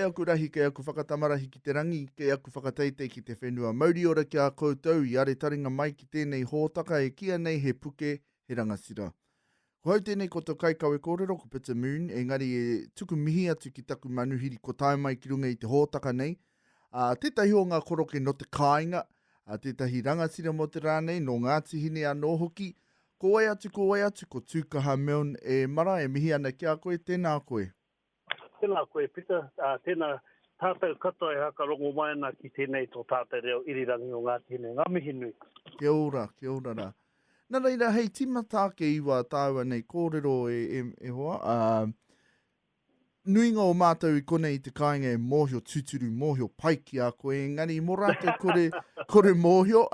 aku rahi, kei aku whakatamarahi ki te rangi, kei aku whakateitei ki te whenua. Mauri ora ki a koutou i are taringa mai ki tēnei hōtaka e kia nei he puke he rangatira. Ko hau tēnei ko tō kaikawe kōrero ko Pita Moon, engari e tuku mihi atu ki taku manuhiri ko tae mai ki runga i te hōtaka nei. Tētahi o ngā koroke no te kāinga, tētahi rangatira mo te rānei, no Ngāti Hine anō hoki. Ko wai atu, ko Tukaha Milne e mara e mihi ana ki a koe, tēnā koe. Tēnā koe, Pita, tēnā tātou katoa e haka rongo mai ana ki tēnei tō tātou reo irirangi o Ngāti Hine. Ngā mihi nui. Kia ora rā. Nā reira, hei, tīmata ke iwa tāua nei kōrero e hoa. Nui ngā o mātou I kone I te kāinga e mōhio tuturu, mōhio pai ki a koe. Engari, mō rātou kore mōhio.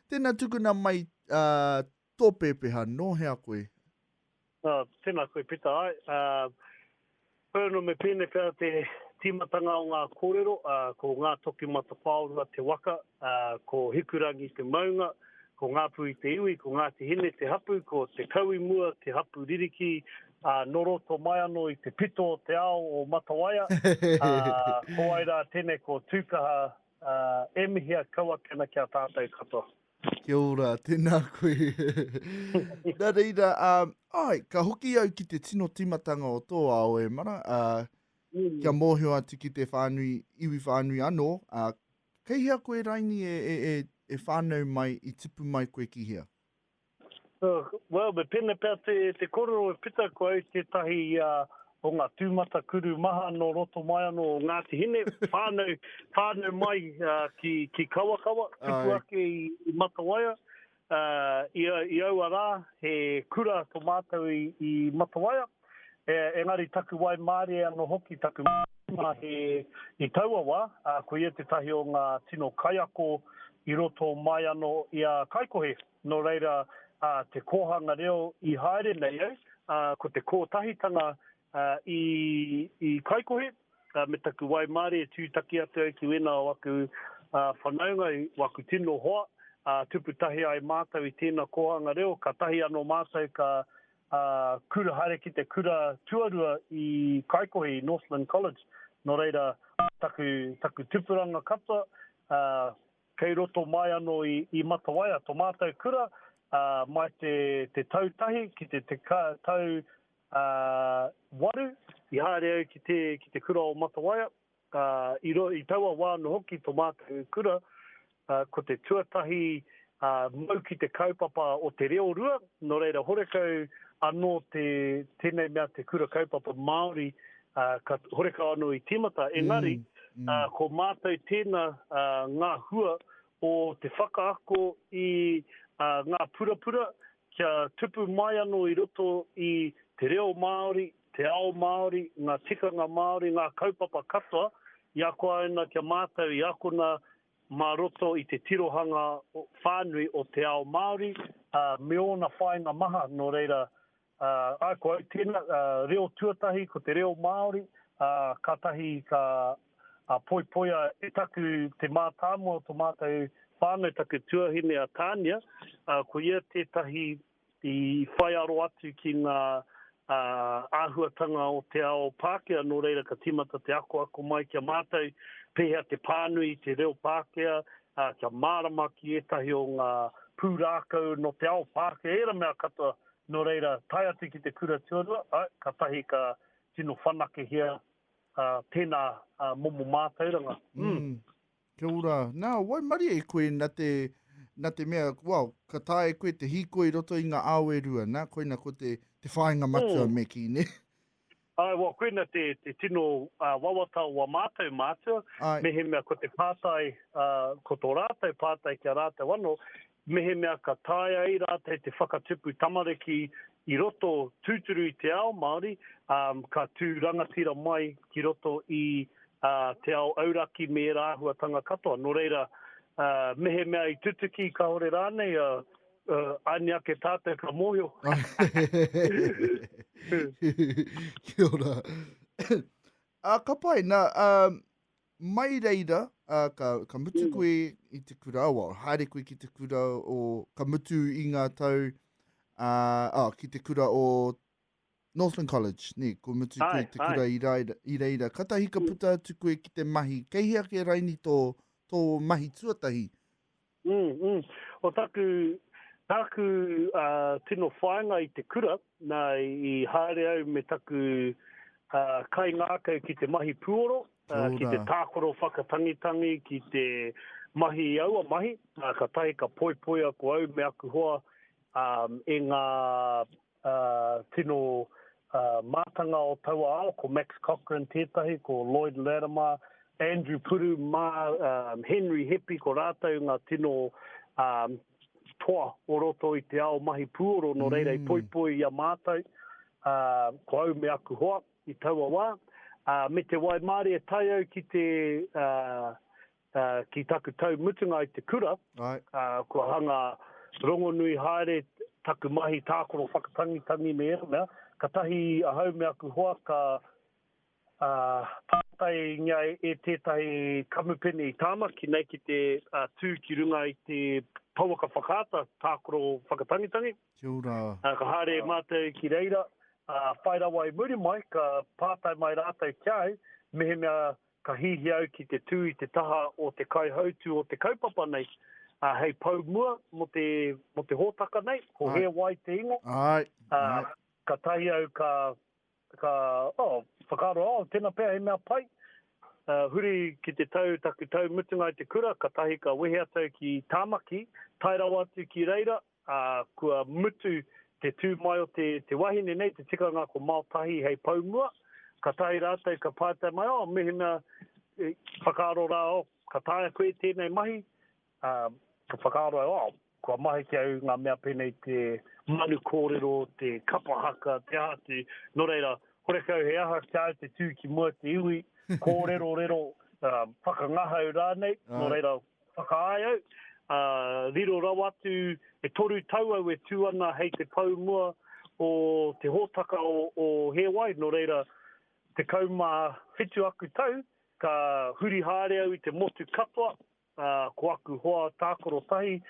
Tēnā tukuna mai tō pēpeha, no hea koe. Tēnā koe, Pita, ai. Pēno me pēne pēr te tīmatanga o ngā kōrero, ko ngā toki mata whaurua te waka, ko Hikurangi te maunga, ko ngā pui te iwi, ko Ngāti Hine te hapu, ko te kaui mua, te hapu ririki, noroto mai anō I te pito o te ao o Matawaia. Ko aira tēnei ko Tukaha emihia kaua kena kia tātou katoa. Kia ora, tēnā koe. Nā reira, ka hoki au ki te tino timatanga o tō ao e mara, kia mōhio atu ki te whānui, iwi whānui anō, kei hea koe raini e whānau mai I tipu mai koe ki hea? Well, me pēne pēr te kororo e Pita ko au te tahi o ngā tūmata kuru maha no roto mai anō o Ngāti Hine, whānau mai ki kawakawa, tupu ake I Matawaia. I aua rā, he kura tō mātou I Matawaia. Engari taku wai Māori anō hoki taku mā he I taua wā, ko ia te tahi o ngā tino kaiako I roto mai anō I a kaikohe. No reira, te kōhanga reo I haere nei au, ko te kōtahitanga I kaikohe, me taku wai Māori e tūtaki atu au ki wena o aku whanaunga I waku tino hoa, tuputahi ai mātou I tēnā kōhanga reo, ka tahi anō mātou ka kura haere ki te kura tuarua I kaikohe I Northland College. No reira, taku tupuranga katoa, kei roto mai anō I Matawaia, tō mātou kura, mai te tautahi, ki te tau waru, I haere au ki te kura o Matawaia, I taua wā no hoki tō mātou kura, ko te tuatahi mau ki te kaupapa o te reo rua, no reira horekau anō tēnei mea te kura kaupapa Māori, ka horekau anō I tīmata, engari, ko mātou tēnā ngā hua o te whakaako I ngā purapura, kia tupu mai anō I roto I te reo Māori, te ao Māori, ngā tikanga Māori, ngā kaupapa katoa, I ako aina kia mātou I akona mā roto I te tirohanga whānui o te ao Māori, me ona whainga maha no reira, ko au tēnā, reo tuatahi ko te reo Māori, ka tahi ka poipoia e taku te mātāmua tō mātou whānau taku tuahine a Tānia, ko ia tētahi I whai aro atu ki ngā āhuatanga o te ao Pākehā, no reira ka timata te ako mai kia mātou, pēhea te pānui te reo Pākehā, kia mārama ki etahi o ngā pūrākau no te ao Pākehā, era mea katoa, no reira, tai atu ki te kura tuarua, ka tahi ka tino whanake hea, tēnā momo mātauranga. Kia ora. Nā, wai mari e koe na te mea, ka tae koe te hiko I roto I ngā awe rua, nā koina ko te whainga matua me ki, ne? Koina te tino wawata wa mātua, mehe mea ko te pātai, ko tō rātou pātai kia rātou anō, mehe mea ka tae ai rātou te whakatupu tamariki I roto tūturu I te ao Māori, ka tū rangatira mai ki roto I te ao auraki me rāhuatanga katoa. No reira, mehe mea I tutuki ka hore rānei, aini ake tātou ka mōhio. Kia ora. Ka pai, mai reira, ka mutu koe I te kura, haere koe ki te kura o ka mutu I ngā tau, ki te kura o Northland College, ne, ko mutu koe te kura i reira. Katahi ka puta atu koe ki te mahi. Kei hea ke raini tō mahi tuatahi? O taku tino whaenga i te kura, nā i haere au me taku kai ngākau ki te mahi puoro, ki te tākoro whakatangitangi, ki te mahi aua mahi, ka tahi ka poipoi ako au me aku hoa e ngā tino mātanga o taua ao, ko Max Cochrane tētahi, ko Lloyd Latimer, Andrew Puru, Henry Hepi, ko rātau ngā tino toa o roto i te ao mahi puoro, no reira i poipoi i a mātou, ko au me aku hoa i taua wā. Me te wai Māori e tai au ki te ki taku tau mutunga i te kura, ko hanga rongonui haere taku mahi tākoro whakatangitangi me ea, ka tahi ahau me aku hoa ka tātai ngai e tētahi kamupene i tāmaki nei ki te tū ki runga i te pauaka whakaata tākoro whakatangitangi. Kia ora. Ka haere mātou ki reira, whairawa i muri mai, ka pātai mai rātou kia au, mehe mea ka hihi au ki te tū i te taha o te kaihautu o te kaupapa nei, hei pau mua mo te hōtaka nei, ko He Wai te ingo. Ka tahi au whakaaro, tēnā pēr he mea pai. Huri ki te taku tau mutunga i te kura, ka tahi ka wehe atau ki tāmaki, tairau atu ki reira, kua mutu te tū mai o te wahine nei, te tikanga ko Mātahi hei paumua, ka tahi rātou ka pātai mai, mehe mea whakaaro rā, ka taia koe tēnei mahi, ka whakaaro, kua mahi ki au ngā mea pēnei te manu kōrero, te kapahaka, te atu, no reira, horekau he aha ki au te tū ki mua te iwi, kōrero rero, whakangahau rānei, no reira, whakaai au, riro rau atu, e toru tau au e tūana hei te paumua o te hōtaka o He Wai, no reira, te kauma whitu aku tau, ka huri haere au i te motu katoa, ko aku hoa tākoro tahi,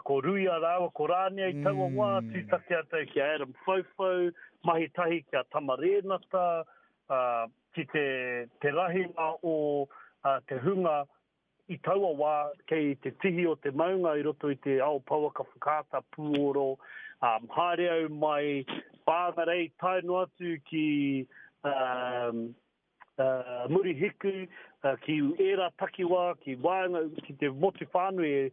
ko Ruia Rāua, ko Rānea i taua wā, tūtaki atau ki Adam Fofo, mahi tahi ki a Tamarenata, ki te rahinga o te hunga i taua wā, kei te tihi o te maunga i roto i te ao pauaka whakaata puoro, haere au mai Whangarei taino atu ki muri hiku, ki era takiwa, ki wānga, ki te motu whānui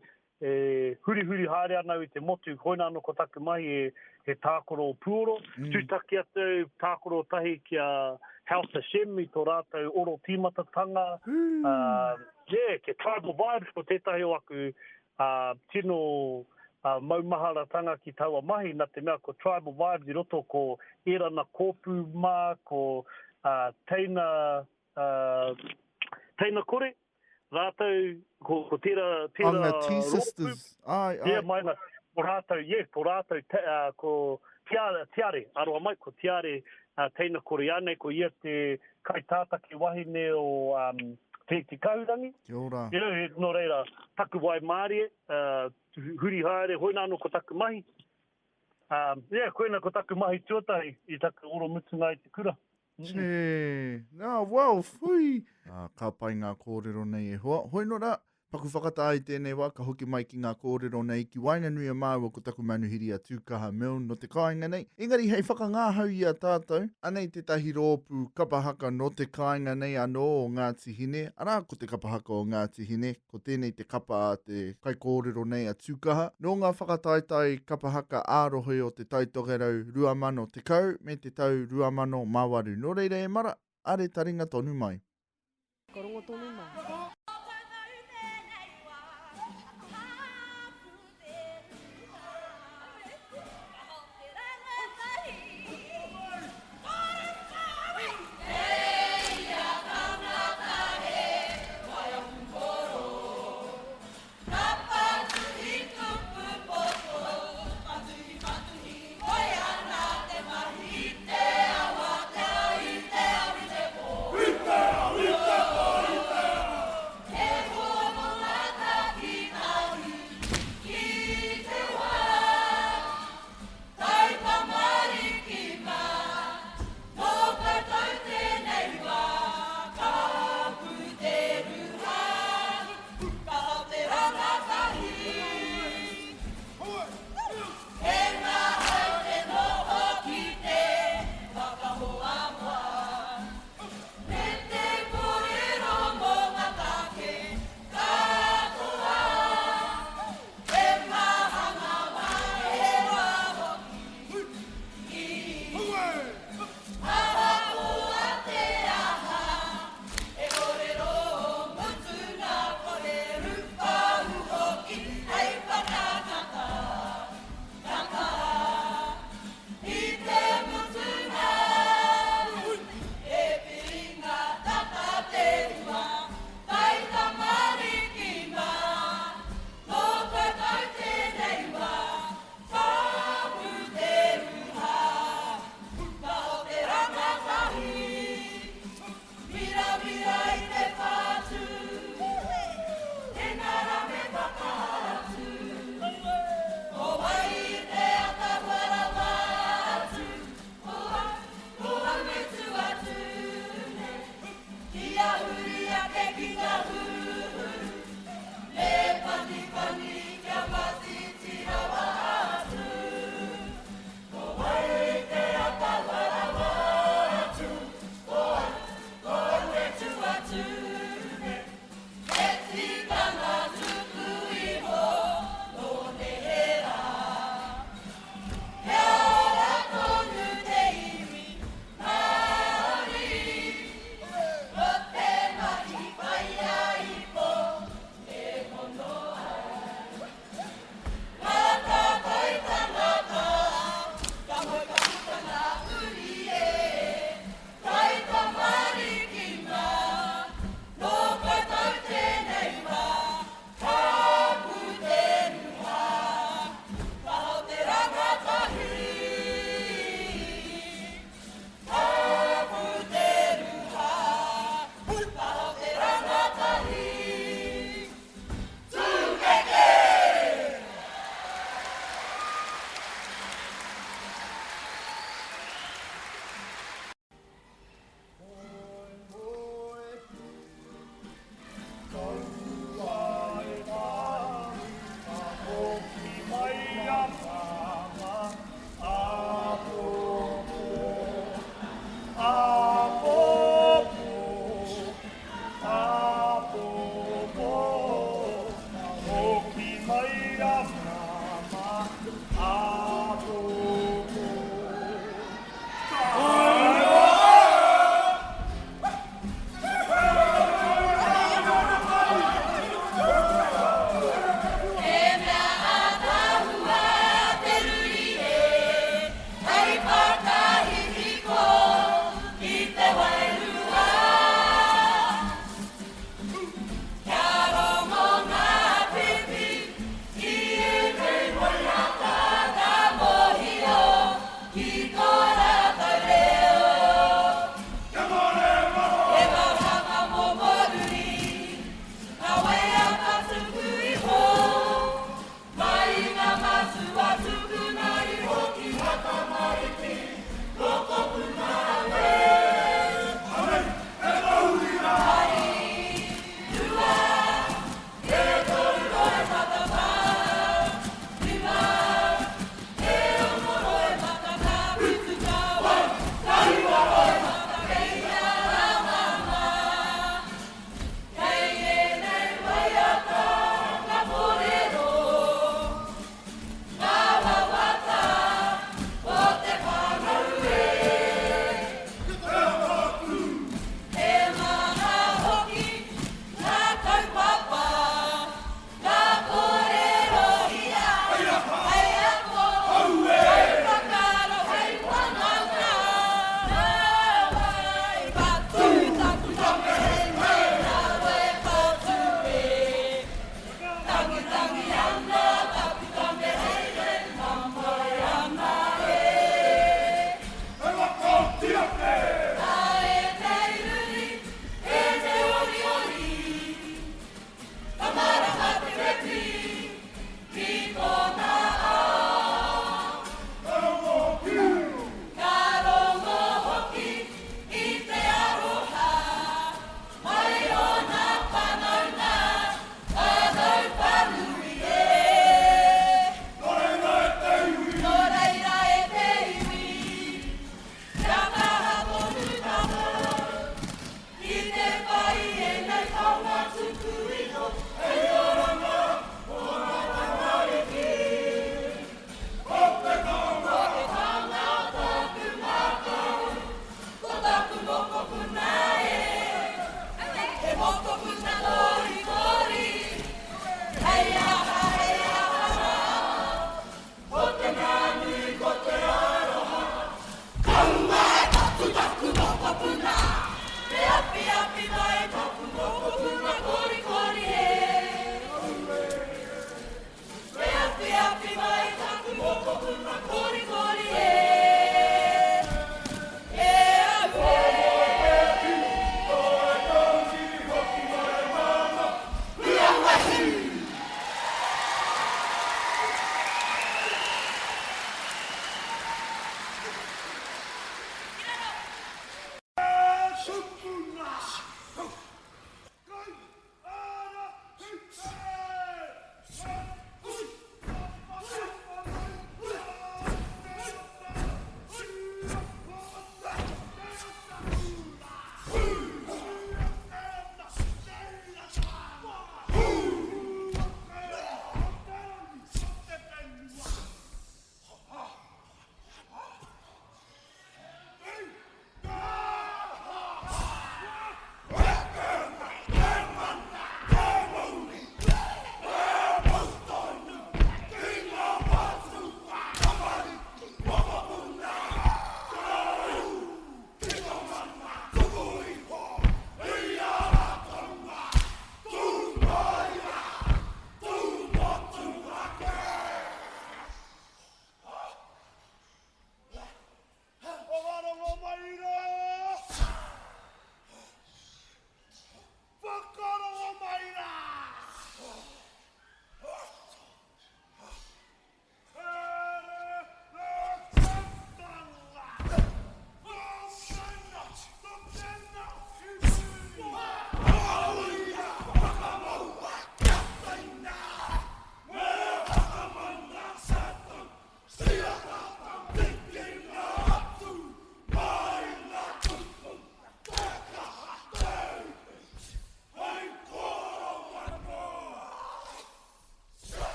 huri haere anau i te motu hoina anō ko taku mai he tākoro puoro. Tūtaki atu tākoro tahi ki a House Hashem i tō rātou oro tīmatatanga. Ke tribal vibes ko tētahi o aku tino maumaharatanga ki taua mahi, nā te mea ko tribal vibes i roto ko erana kōpū mā, ko teina kore, rātou ko tēra Ngāti sisters. Maina, ko rātou, ko tiare, aroa mai, ko tiare teina kore ane, ko ia te kaitātaki wahine o te Hikurangi. Kia ora. No reira, taku wai Māori, huri haere, hoina anō ko taku mahi. Koina ko taku mahi tuatahi i taku oro mutunga i te kura. Wow, fui! Ka pai ngā kōrero nei e hoa. Hoi no rā, paku whakatāi tēnei wā, ka hoki mai ki ngā kōrero nei ki wainga nui a māua ko taku manuhiri a Tukaha Milne no te kāinga nei. Engari, hei whakangāhau i a tātou, anei te tahi rōpū kapahaka no te kāinga nei anō o Ngāti Hine. Arā ko te kapahaka o Ngāti Hine, ko tēnei te kapa a te kai kōrero nei a Tukaha. No ngā whakataitai kapahaka ārohe o te taitogerau 2000 te kau, me te tau 2000 mawaru. No reira e mara, are taringa tonu mai. Korongo tonu mai.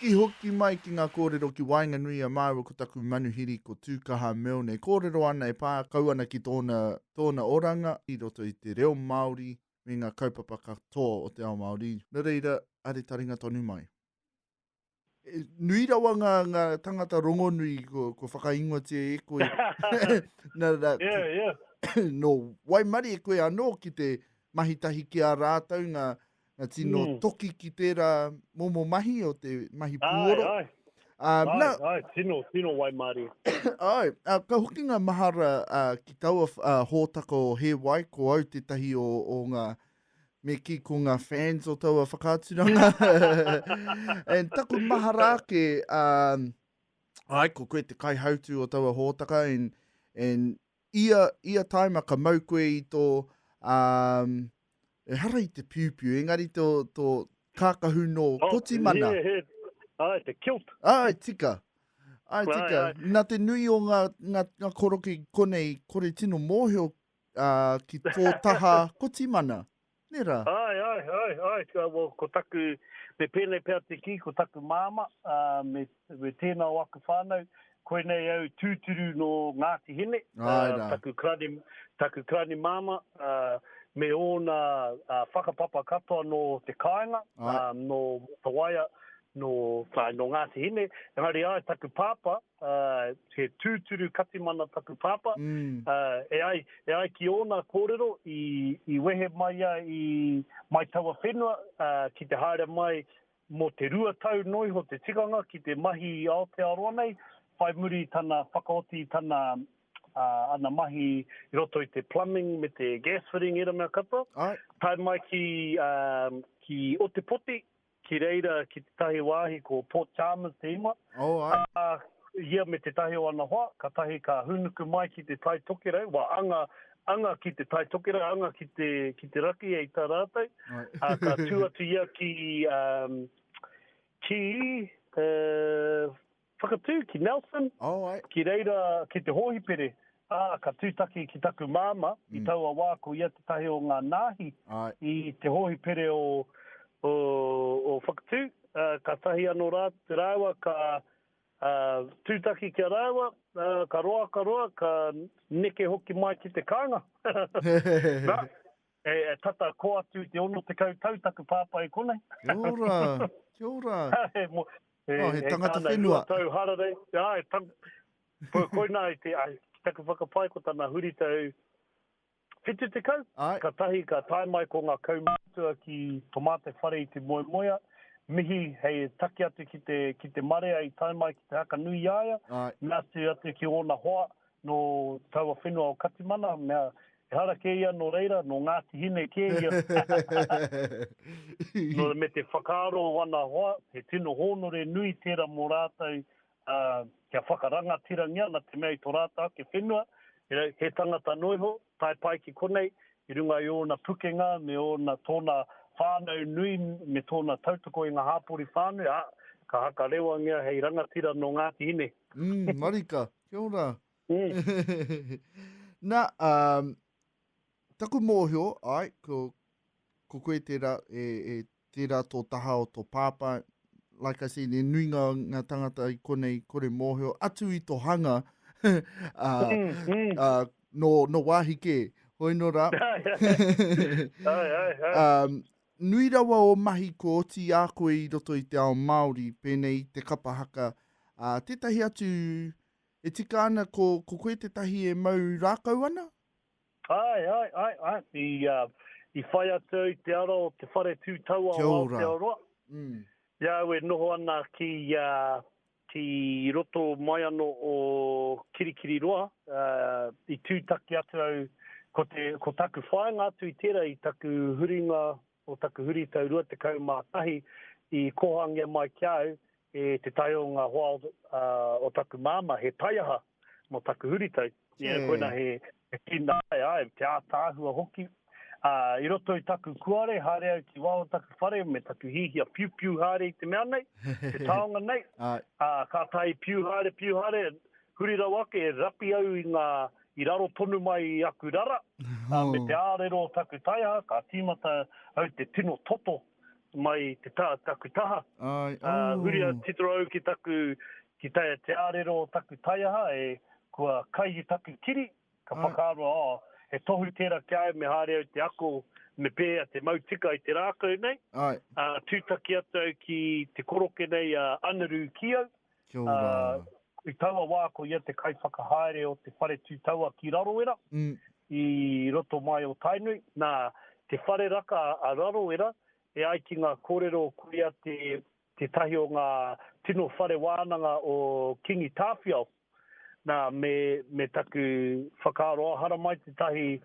Hoki mai ki ngā kōrero ki Whangarei a Māua ko taku manuhiri ko Tukaha Milne. Kōrero ana e pākau ana ki tōna oranga i roto i te reo Māori me ngā kaupapa katoa o te ao Māori. Nā reira, are taringa tonu mai. Nui rawa ngā tangata rongonui ko whakaingoa te e koe. No Waimari e koe anō ki te mahitahi ki a rātau ngā tino toki ki tērā momo mahi o te mahi puoro. Ai, tino Waimari. Ai, ka hoki ngā mahara ki taua hōtaka o He Wai, ko au te tahi o ngā me ki ko ngā fans o taua whakāturanga. And taku mahara ke, ai, ko koe te kai hautu o taua hōtaka, and ia taima ka mau koe i tō, e hara i te piupiu, engari tō kākahu no koti mana. Ai, te kilt. Ai, tika. Nā te nui o ngā koroki konei, kore tino mōhio ki tō taha koti mana. Nera? Ai. Ko taku, me pēnei pēr te ki, ko taku māma, me tēnā waka whānau, koe nei au tūturu no Ngāti Hine, taku krani māma, me ona whakapapa katoa no te kāinga, no tawaia, no Ngāti Hine. Engari ai taku pāpa, he tūturu katimana taku pāpa, e ai ki ona kōrero i wehe mai i mai taua whenua, ki te haere mai mo te rua tau noi ho te tikanga, ki te mahi Aotearoa nei, whai muri tana whakaoti tana ana mahi i roto i te plumbing me te gas fitting era mea kata. Tai mai ki Otepoti, ki reira ki te tahi wāhi ko Port Chalmers te ima. Ia me te tahi o ana hoa, ka tahi ka hunuku mai ki te tai tokerau, anga ki te tai tokerau, anga ki te raki e i tā rātou. Ka tuatu ia ki whakatū, ki Nelson, ki reira ki te hohipere. Ka tūtaki ki taku māma, i taua wā ko ia te tahi o ngā nāhi, i te hohipere o whakatū. Ka tahi anō rāua, ka tūtaki ki a rāua, ka roa, ka neke hoki mai ki te kāinga. Tata ko atu te ono te kautau taku pāpai konei. Kia ora. He tangata whenua. Tau harare. Koina i te taku whakapai ko tana huri tau whitu te kau. Ka tahi ka tai mai ko ngā kaumātua ki tomate whare i te moemoea. Mihi hei taki atu ki te marea i tai mai ki te haka nui aia. Nātu atu ki ona hoa no taua whenua o Katimana. Mea e hara ke ia no reira, no Ngāti Hine ke ia. No me te whakaaro wana hoa, he tino honore nui tērā mō rātou kia whakarangatira ngia na te mea i tō rātou ke whenua. He tangata noiho, tai pai ki konei, i runga i ona pukenga, me ona tōna whānau nui, me tōna tautoko i ngā hāpori whānau, ka haka rewa ngia hei rangatira no Ngāti Hine. Marika, kia ora. Nā, taku mōhio, ko koe tērā, tērā tō taha o tō pāpa, like I said, nui ngā tangata i konei kore mōhio, atu i tō hanga, no wāhi ke, hoi no rā. Nui rawa o mahi ko oti a koe i roto i te ao Māori, pēnei te kapahaka. Tētahi atu, e tika ana ko koe tētahi e mau rākau ana? I whai atu i te ara o te whare tūtaua o Aotearoa. Ia, we noho ana ki i roto mai ano o kirikiri roa, i tūtaki atu au ko taku whaenga atu i tērā i taku huringa o taku huri tau rua te kaumātahi i kohangia mai ki au te tai o ngā hoa o taku māma he taiaha mo taku huri tau. Koina he tina ai, te ātāhua hoki. I roto i taku kuare, haere au ki wao taku whare, me taku hihia piu haere i te mea nei, te taonga nei. Ka tai piu haere, huri rau ake e rapi au i raro tonu mai aku rara. Me te ārero o taku taiha, ka tīmata au te tino toto mai te taku taha. Huri au titoro au ki te ārero o taku taiha, kua kai i taku kiri, ka whakaaro he tohu tērā ki ai me haere au te ako me pēa te mautika i te rākau nei. Tūtaki atu au ki te koroke nei anaru ki au. Kia ora. I taua wā ko ia te kai whakahaere o te whare tūtaua ki Raroera. I roto mai o Tainui. Nā, te whare raka a Raroera e ai ki ngā kōrero kuria te tahi o ngā tino whare wānanga o Kingi Tāwhiao. Nā, me taku whakaaro hara mai te tahi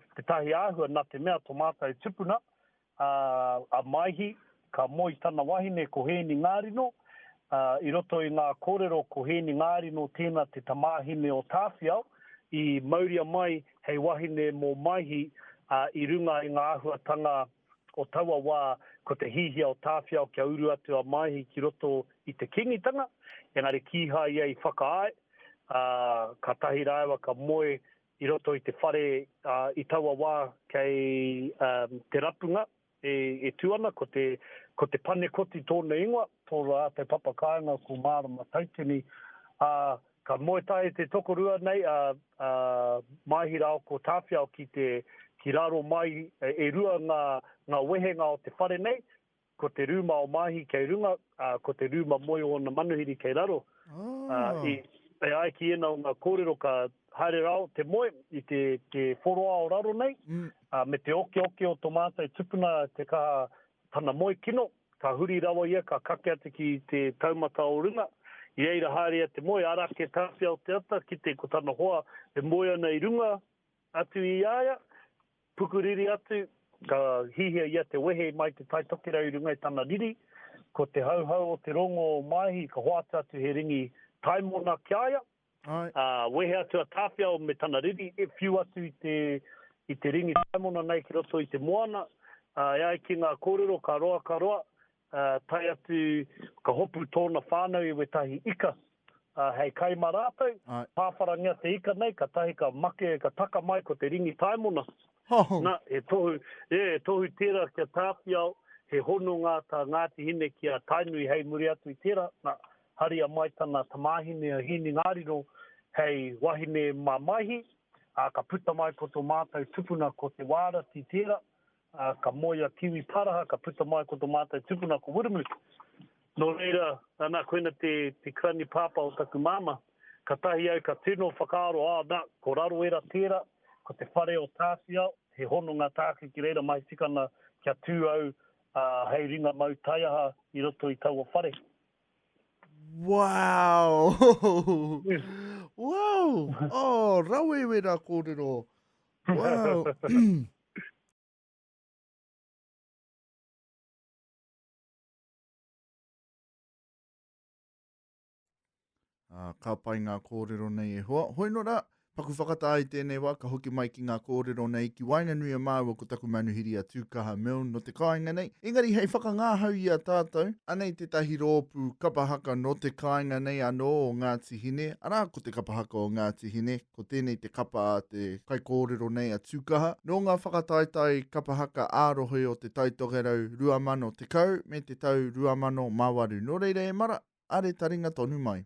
āhua nā te mea tomātai tupuna, a maihi, ka moi tana wahine ko hēni ngārino, i roto i ngā kōrero ko hēni ngārino tēnā te tamāhine o Tāwhiao, i mauria mai hei wahine mō maihi i runga i ngā āhuatanga o taua wā ko te hihia o Tāwhiao kia uru atu a maihi ki roto i te kingitanga, engari kihai ei whakaae, ka tahi rāua ka moe i roto i te whare i taua wā kei te rapunga e tuana ko te pane koti tōna ingoa tōra te papakainga ko Mārama Tautini ka moe tahi te tokorua nei maihi rao ko Tāwhiao ki raro mai e rua ngā wehenga o te whare nei ko te rūma o mahi kei runga ko te rūma moe o na manuhiri kei raro e ai ki ena o ngā kōrero ka haere rao te moe i te whoroa o raro nei, me te oke o tomātai tupuna te kaha tana moe kino, ka huri rawa ia, ka kake ate ki te taumata o runga, i eira haere te moe, ara ke Tāwhiao te ata, ki te ko tana hoa, e moe ana i runga atu i aia, pukuriri atu, ka hihia ia te wehe mai te tai tokera i runga i tana riri, ko te hauhau o te rongo o maihi, ka hoata atu he ringi taimona ki aia, wehe atu a Tāwhiao me tana riri, e whiu atu i te ringi taimona nei ki roto i te moana, e ai ki ngā kōrero ka roa, tai atu ka hopu tōna whānau i wetahi ika, hei kai marātou, pāwharangia te ika nei, ka tahi ka make, ka taka mai ko te ringi taimona. Nā, e tohu tērā ki a Tāwhiao, he hono Ngāti Hine ki a Tainui hei muri atu i tērā, nā, haria mai tana tamāhine a hini ngārino hei wahine maihi, ka puta mai ko tō mātou tupuna ko te wārati tērā, ka moia kiwi paraha, ka puta mai ko tō mātou tupuna ko Wuramu. Nō reira, nā koina te krani pāpa o taku māma, ka tahi au ka tino whakaaro, nā, ko Raroera tērā, ko te whare o Tāwhiao, he hono ngā tāki ki reira mai tikana kia tū au hei ringa mau taiaha i roto i taua whare. Wow! Wow! Oh, rawe wera kōrero. Wow! Ka pai ngā kōrero nei e hoa. Hoi nora, paku whakatāi tēnei wā, ka hoki mai ki ngā kōrero nei ki waina nui a māua ko taku manuhiri a Tukaha Milne no te kāinga nei. Engari hei whakangāhau i a tātou, anei te tahi rōpū kapahaka no te kāinga nei anō o Ngāti Hine, arā ko te kapahaka o Ngāti Hine, ko tēnei te kapa a te kai kōrero nei a Tukaha. No ngā whakataitai kapahaka ārohe o te taitogerau 2010 me te tau 2008. No reira e mara, are taringa tonu mai.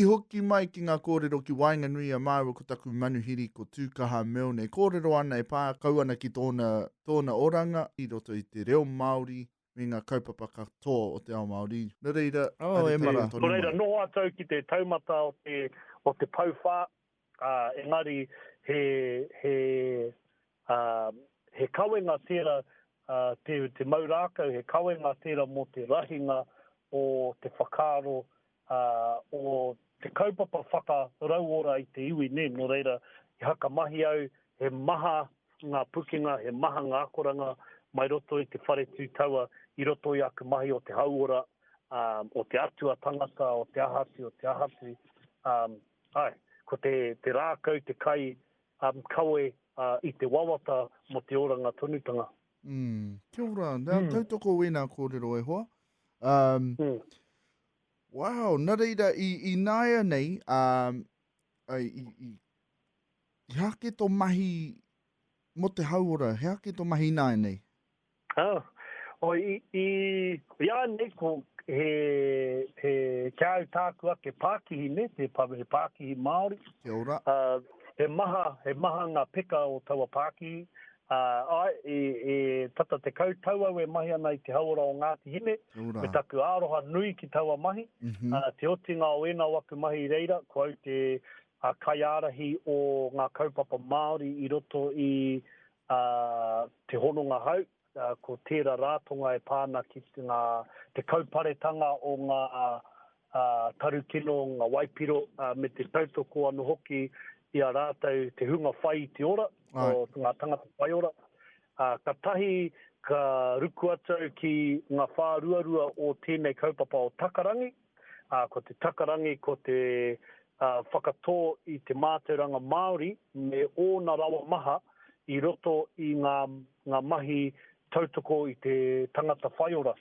hoki mai ki ngā kōrero ki Wainganui a Māua ko taku manuhiri ko Tukaha Milne. Kōrero ana e pā kau ana ki tōna oranga i roto i te reo Māori me ngā kaupapa katoa o te ao Māori. Nā reira, Nō reira, noho atau ki te taumata o te pauwha, engari he kawenga tērā te maurākau, he kawenga tērā mō te rahinga o te whakaaro o te kaupapa whakarauora i te iwi ne, no reira, i haka mahi au, he maha ngā pukinga, he maha ngā koranga, mai roto i te whare tūtaua, i roto i aku mahi o te hauora, o te atua tangata, o te ahati. Ko te rākau, te kai, kawe i te wawata mo te oranga tonutanga. Kia ora, tautoko wena kōrero e hoa. Wow, nā reira, i nāia nei, i hake tō mahi mo te hauora, he hake tō mahi nāia nei? Ia nei ko he kiau tāku ake Pākihi ne, he Pākihi Māori. Kia ora. He maha ngā peka o taua Pākihi. Tata te kautaua e mahi ana i te hauora o Ngāti Hine. Me taku āroha nui ki taua mahi. Te otinga o ena waku mahi reira, ko au te kaiarahi o ngā kaupapa Māori i roto i te hononga hau. Ko tērā rātonga e pāna ki te kauparetanga o ngā tarukino, ngā waipiro, me te tautoko anu hoki i a rātau te hunga whai te ora, o ngā tangata whai ora. Ka tahi ka ruku atau ki ngā whāruarua o tēnei kaupapa o Takarangi. Ko te Takarangi, ko te whakatō i te mātauranga Māori, me ōna rawa maha i roto i ngā mahi tautoko i te tangata whaiora.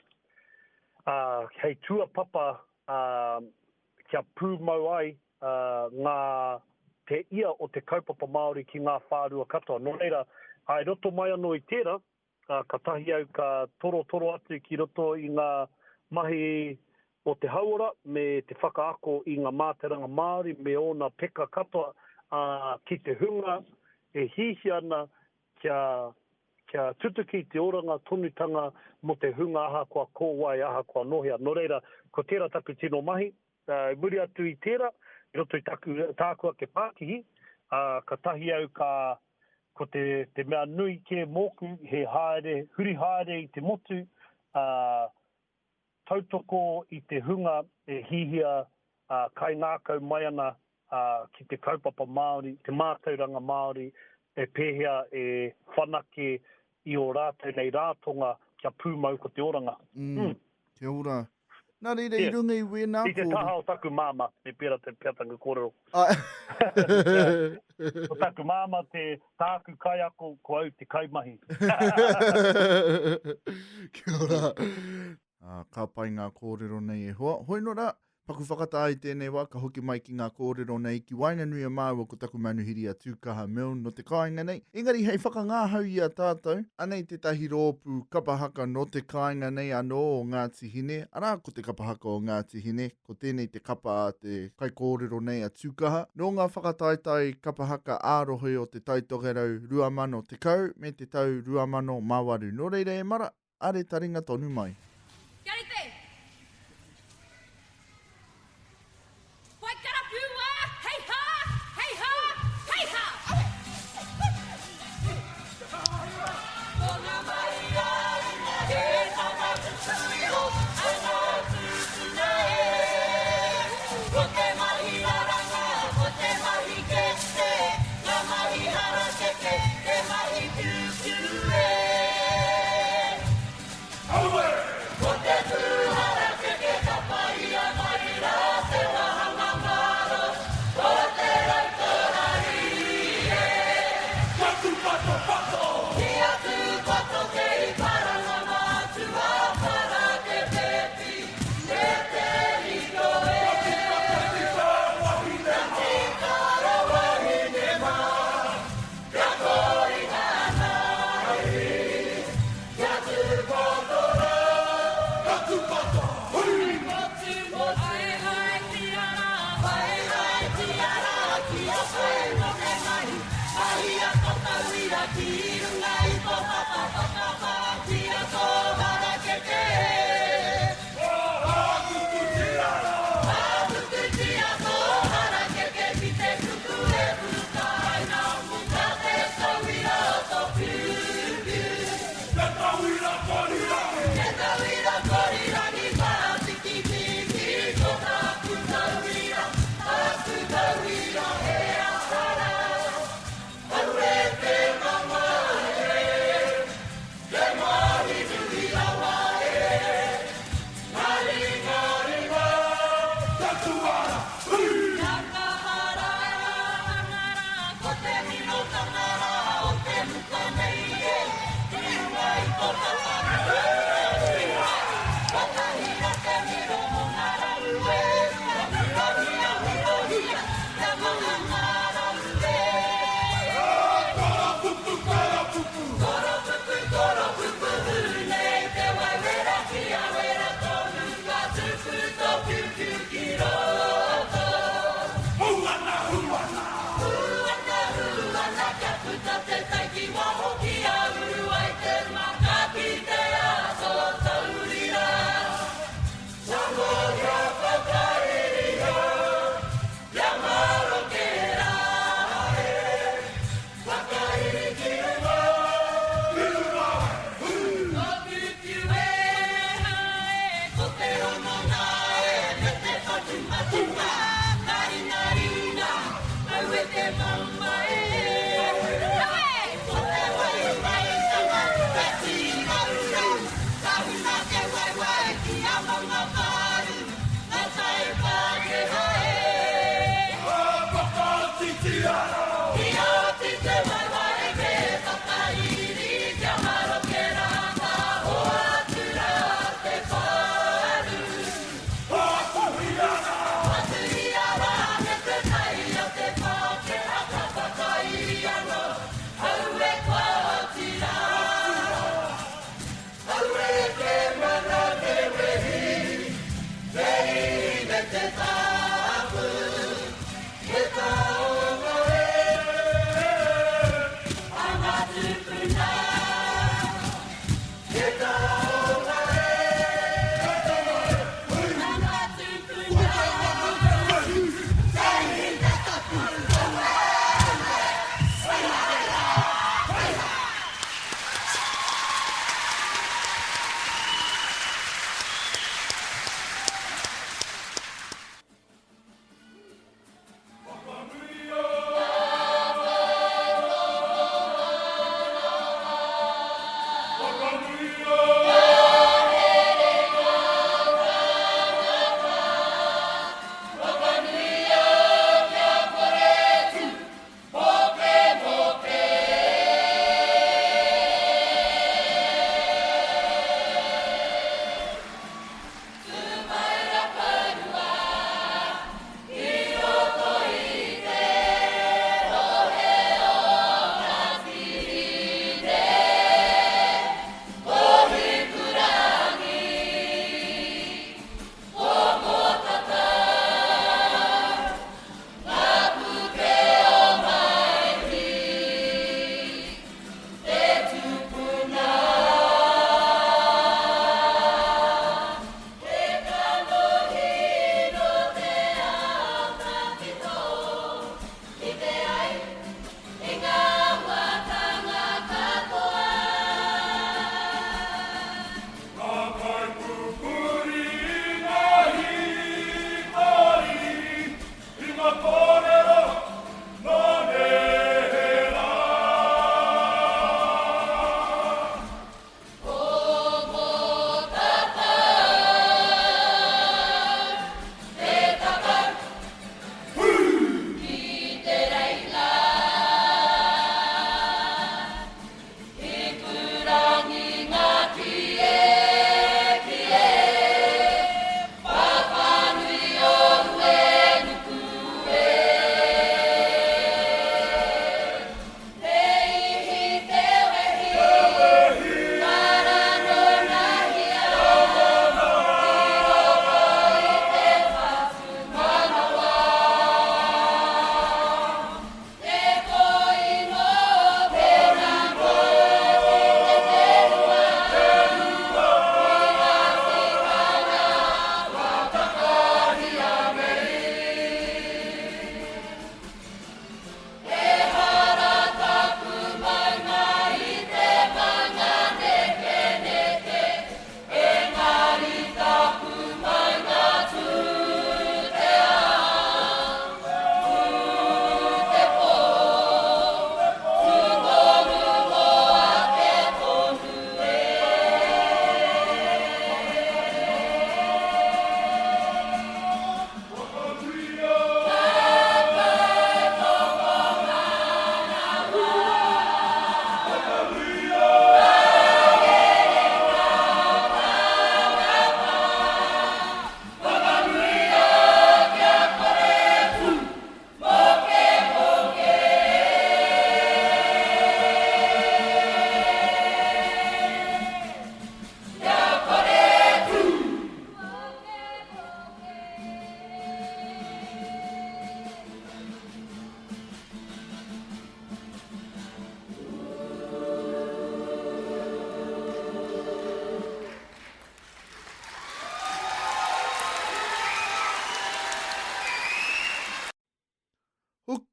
Hei tua papa kia pūmau ai te ia o te kaupapa Māori ki ngā whārua katoa. Nō reira, ai roto mai anō i tērā, ka tahi au ka toro atu ki roto i ngā mahi o te hauora, me te whakaako i ngā māteranga Māori, me ona peka katoa ki te hunga, e hihi ana kia tutuki te oranga tonutanga mo te hunga aha kua kōwai, aha kua nohea. Nō reira, ko tērā taku tino mahi, muri atu i tērā, i roto i tākua ke Pākihi, ka tahi au ko te mea nui ke mōku, he haere, huri haere i te motu, tautoko i te hunga e hihia kai ngākau mai ana ki te kaupapa Māori, te mātauranga Māori, e pēhea e whanake i o rātou nei rātonga kia pūmau ko te oranga. Kia ora. Nā reira i runga i wēnā. I te taha o taku māma, me pēra te piatanga kōrero. O taku māma te tāku kai ako, ko au te kaimahi. Kia ora. Ka pai ngā kōrero nei e hoa. Hoi nora, paku whakatāi tēnei wā, ka hoki mai ki ngā kōrero nei ki Wainganui a Māua ko taku manuhiri a Tukaha Milne no te kāinga nei. Engari, hei whakangāhau i a tātou, anei te tahi rōpū kapahaka no te kāinga nei anō o Ngāti Hine, arā ko te kapahaka o Ngāti Hine, ko tēnei te kapa a te kai kōrero nei a Tukaha. No ngā whakataitai kapahaka ārohi o te taitogerau 2010 me te tau 2008. No reira e mara, are taringa tonu mai. Kia rite!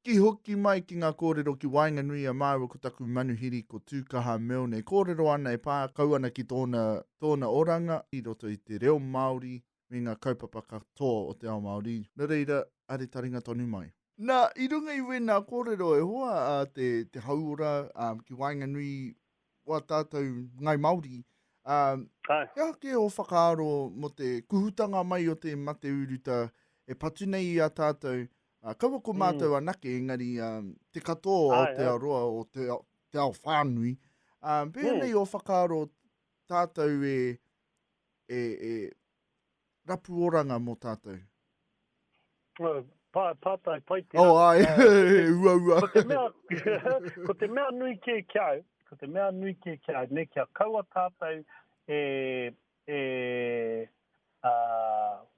Ki hoki mai ki ngā kōrero ki Whangarei a Māua ko taku manuhiri ko Tukaha Milne. Kōrero ana e pā kau ana ki tōna oranga i roto i te reo Māori me ngā kaupapa katoa o te ao Māori. Nā reira, are taringa tonu mai. Nā, i runga i wena kōrero e hoa te hauora ki Whangarei wa tātou ngai Māori. Hea ke o whakaaro mo te kuhutanga mai o te mate uruta e patu nei i a tātou. Kaua ko mātou anake, engari te katoa o te aroa o te ao whānui. Pēr nei o whakaaro tātou e rapu oranga mō tātou. Pātai paiti. Oh, ai, ua. Ko te mea nui ke kiau, ne kia kaua tātou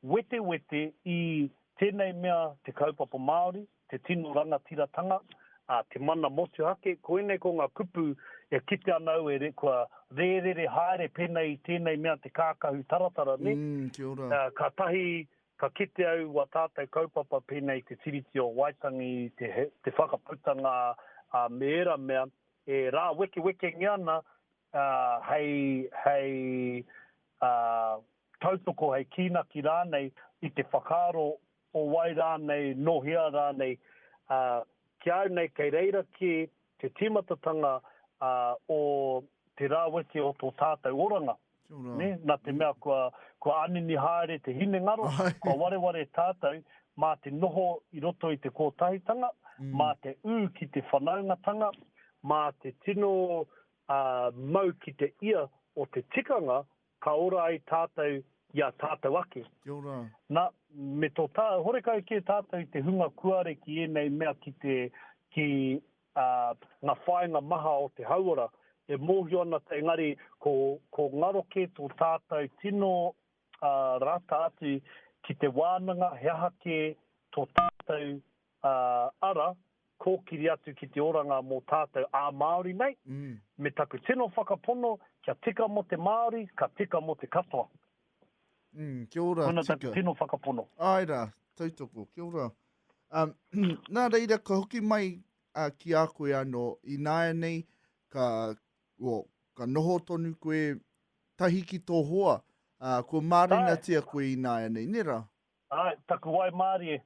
wete i tēnei mea te kaupapa Māori, te tino rangatiratanga, te mana motu hake, koenei ko ngā kupu e kite anau e kua rērere haere pēnei tēnei mea te kākahu taratara, ne? Kia ora. Ka tahi, ka kite au wa tātou kaupapa pēnei te tiriti o Waitangi, te whakapautanga meera mea, e rā weke ngiana, hei tautoko hei kīnaki rānei i te whakaaro o wai rānei, nohia rānei, ki au nei kei reira ki te timatatanga o te rāweke o tō tātou oranga. Ne? Nā te mea kua anini haere te hine ngaro, kua wareware tātou, mā te noho i roto i te kōtahitanga, mā te ū ki te whanaungatanga, mā te tino mau ki te ia o te tikanga, ka ora ai tātou ia tātou ake. Nā, me tō horekai ki tātou i te hunga kuare ki enei mea ki ngā whaenga maha o te hauora, e mōhio ana te engari ko ngaroke tō tātou tino rata atu ki te wānanga heahake tō tātou ara, kōkiri atu ki te oranga mō tātou a Māori nei, me taku tino whakapono, kia tika mo te Māori, ka tika mo te katoa. Kia ora, Kona taku tino whakapono. Aira, tautoko, kia ora. Nā reira, ka hoki mai ki a koe anō, i nāia nei, ka noho tonu koe tahi ki tō hoa, ko mārina tia koe i nāia nei, nera? Ai, taku wai Māori e.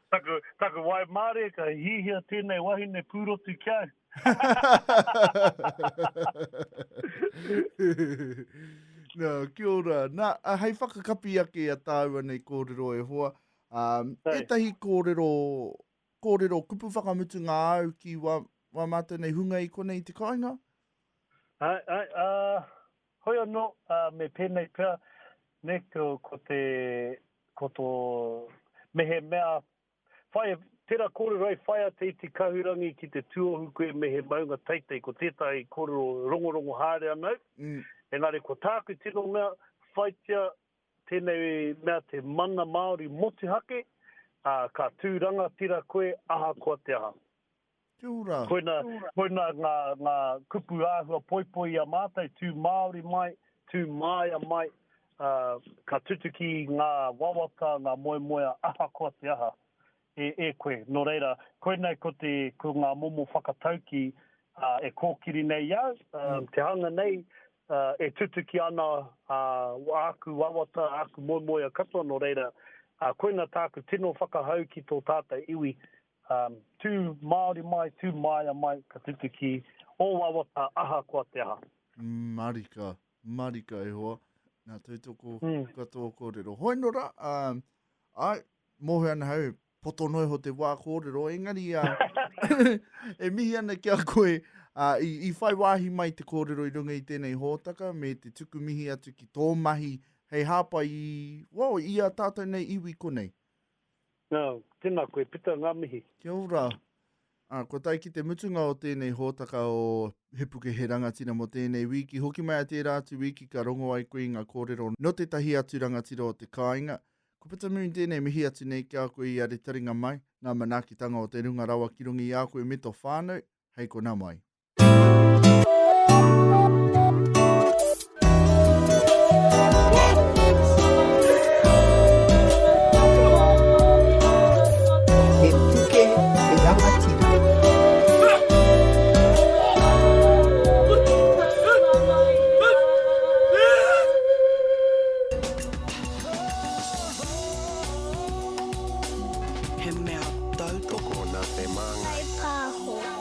taku wai Māori e, ka hihia tēnei wahine pūrotu kiau. Nā, kia ora. Nā, hei whakakapi ake a tāua nei kōrero e hoa. Etahi kōrero kupu whakamutu ngā au ki wā mātou nei hunga i konei te kāinga? Hoi anō, me pēnei pēr, ne ko tō mehe mea, tērā kōrero ai whaia te iti kahurangi ki te tuohu koe mehe maunga teitei, ko tētai kōrero rongorongo haere anau. Engari, ko tāku tino mea, whaitia tēnei mea te mana Māori motu hake, ka tūranga tira koe, aha koa te aha. Kia ora. Koina ngā kupu āhua poipoi a mātai, tū Māori mai, tū Māia mai, ka tutuki ngā wawaka, ngā moemoea, aha koa te aha, e koe. Nō reira, koina ko ngā momo whakatauki e kōkiri nei au, te hanga nei, e tutuki ana aku wawata, aku moemoea katoa, nō reira, koina tāku tino whakahau ki tō tātai iwi, tū Māori mai, tū Māia mai, ka tutuki o wawata, aha koa te aha. Marika e hoa. Nā tautoko katoa kōrero. Hoi nora, mohe ana hau, potonoi ho te wā kōrero, engari e mihi ana kia koe, i whai wāhi mai te kōrero i runga i tēnei hōtaka, me te tuku mihi atu ki tō mahi, hei hāpa i a tātou nei iwi konei. No, tēnā koe, pita ngā mihi. Kia ora. Ko tai ki te mutunga o tēnei hōtaka o He Puke He Rangatira mo tēnei wiki. Hoki mai a tērā atu wiki ka rongo ai koe ngā kōrero no te tahi atu rangatira o te kāinga. Ko Pita Moon tēnei mihi atu nei ki a koe i are taringa mai. Ngā manakitanga o te runga rawa ki rungi i a koe me tō whānau. Hei ko nā mai. He he mea tautoko na te manga. Kai pāho.